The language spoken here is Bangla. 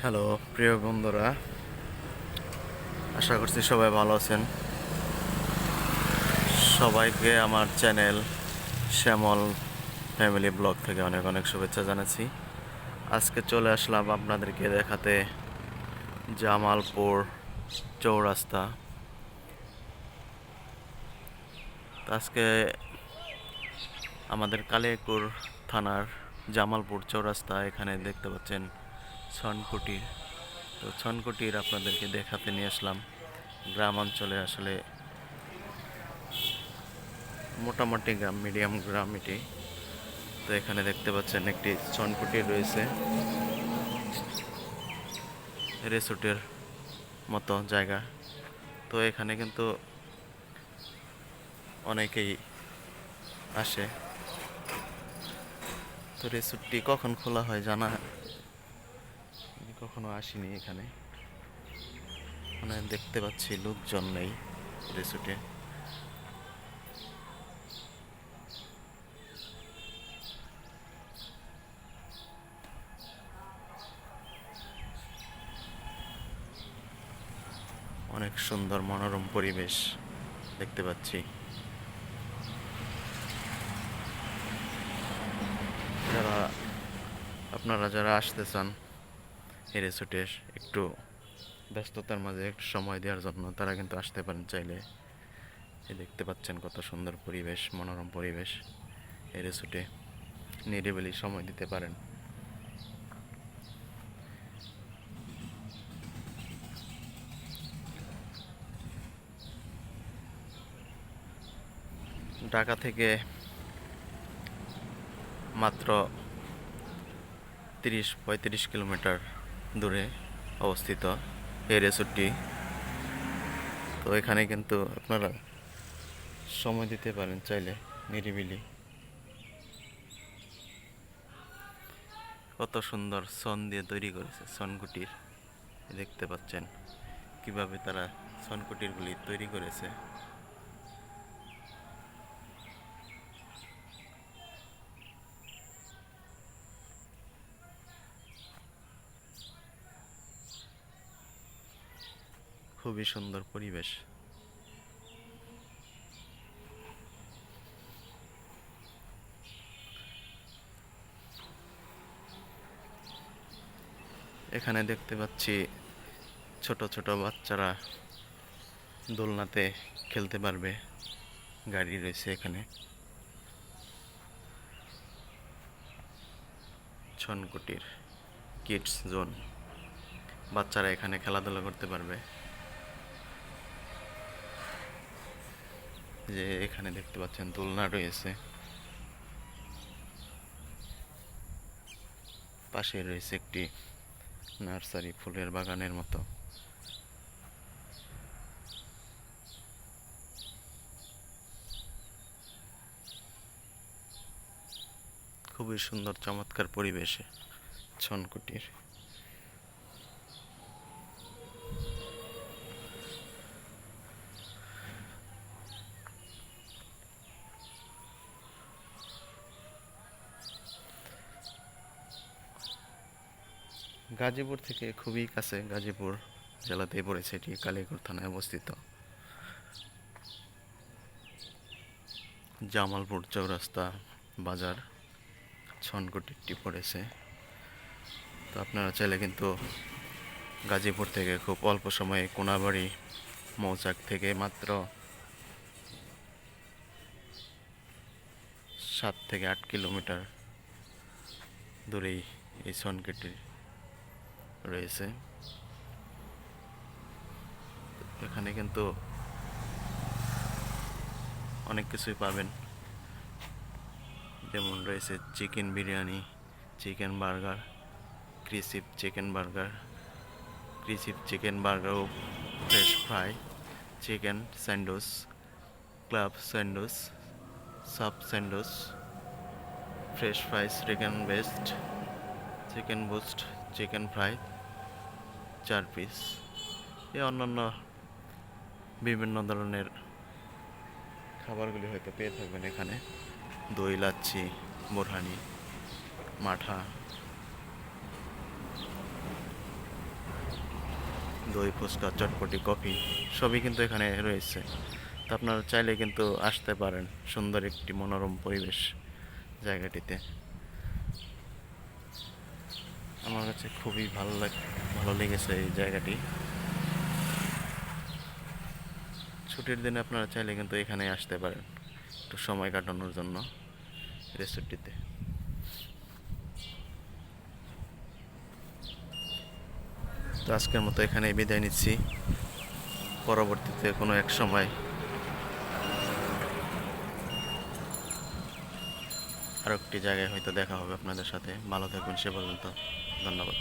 হ্যালো প্রিয় বন্ধুরা, আশা করছি সবাই ভালো আছেন। সবাইকে আমার চ্যানেল শ্যামল ফ্যামিলি ব্লগ থেকে অনেক অনেক শুভেচ্ছা জানাচ্ছি। আজকে চলে আসলাম আপনাদেরকে দেখাতে জামালপুর চৌরাস্তা। তো আজকে আমাদের কালিয়াকৈর থানার জামালপুর চৌরাস্তা, এখানে দেখতে পাচ্ছেন ছনকুটির। তো ছনকুটির আপনাদেরকে দেখাতে নিয়ে আসলাম। গ্রাম অঞ্চলে আসলে মোটামুটি গ্রাম, মিডিয়াম গ্রাম এটি। তো এখানে দেখতে পাচ্ছেন একটি ছনকুটির রয়েছে, রিসোর্টের মতো জায়গা। তো এখানে কিন্তু অনেকেই আসে। তো রিসোর্টটি কখন খোলা হয় জানা, আমি কখনো আসিনি এখানে। মানে দেখতে পাচ্ছি লোকজন নেই রিসোর্টে। অনেক সুন্দর মনোরম পরিবেশ দেখতে পাচ্ছি। যারা আপনারা যারা আসতে চান এই রিসোর্টে একটু ব্যস্ততার মাঝে একটু সময় দেওয়ার জন্য, তারা কিন্তু আসতে পারেন চাইলে। এই দেখতে পাচ্ছেন কত সুন্দর পরিবেশ, মনোরম পরিবেশ। এই রিসোর্টে নিরিবিলি সময় দিতে পারেন। ঢাকা থেকে মাত্র 30-35 কিলোমিটার দূরে অবস্থিত এই রিসোর্টটি। তো এখানে কিন্তু আপনারা সময় দিতে পারেন চাইলে নিরিবিলি। কত সুন্দর সন দিয়ে তৈরি করেছে সনকুটির। দেখতে পাচ্ছেন কিভাবে তারা সনকুটিরগুলি তৈরি করেছে। খুবই সুন্দর পরিবেশ। এখানে দেখতে পাচ্ছি ছোট ছোট বাচ্চারা দোলনাতে খেলতে পারবে, গাড়ি রয়েছে এখানে। ছনকুটির কিডস জোন, বাচ্চারা এখানে খেলাধুলা করতে পারবে। যে এখানে দেখতে পাচ্ছেন দোলনা রয়েছে, পাশে রয়েছে একটি নার্সারি, ফুলের বাগানের মতো। খুবই সুন্দর চমৎকার পরিবেশে ছনকুটির। গাজীপুর থেকে খুবই কাছে, গাজীপুর জেলাতেই পড়েছে এটি, কালিয়াকৈর থানায় অবস্থিত। জামালপুর চৌরাস্তা বাজার ছনকুটিরটি পড়েছে। তো আপনারা চাইলে কিন্তু গাজীপুর থেকে খুব অল্প সময়ে কোনাবাড়ি মৌচাক থেকে মাত্র 7 থেকে 8 কিলোমিটার দূরেই এই ছনকুটি রয়েছে। এখানে কিন্তু অনেক কিছুই পাবেন, যেমন রয়েছে chicken biryani, chicken burger, crispy chicken burger, crispy chicken burger ও fresh fry, chicken sandwich, club sandwich, sub sandwich, fresh fries, chicken best, chicken boost, chicken fry 4 piece. এই অন্যান্য বিভিন্ন ধরনের খাবারগুলি হয়তো পেয়ে থাকবেন এখানে। দই লাচ্ছি, বোরহানি, মাঠা, দই, ফুচকা, চটপটি, কফি সবই কিন্তু এখানে রয়েছে। তো আপনারা চাইলে কিন্তু আসতে পারেন সুন্দর একটি মনোরম পরিবেশ জায়গাটিতে। আমার কাছে খুবই ভালো লেগেছে এই জায়গাটি। ছুটির দিনে আপনারা চাইলে কিন্তু এখানে আসতে পারেন একটু সময় কাটানোর জন্য রিসোর্টটিতে। তো আজকের মতো এখানেই বিদায় নিচ্ছি। পরবর্তীতে কোনো এক সময় আরও একটি জায়গায় হয়তো দেখা হবে আপনাদের সাথে। ভালো থাকবেন সে পর্যন্ত। ধন্যবাদ।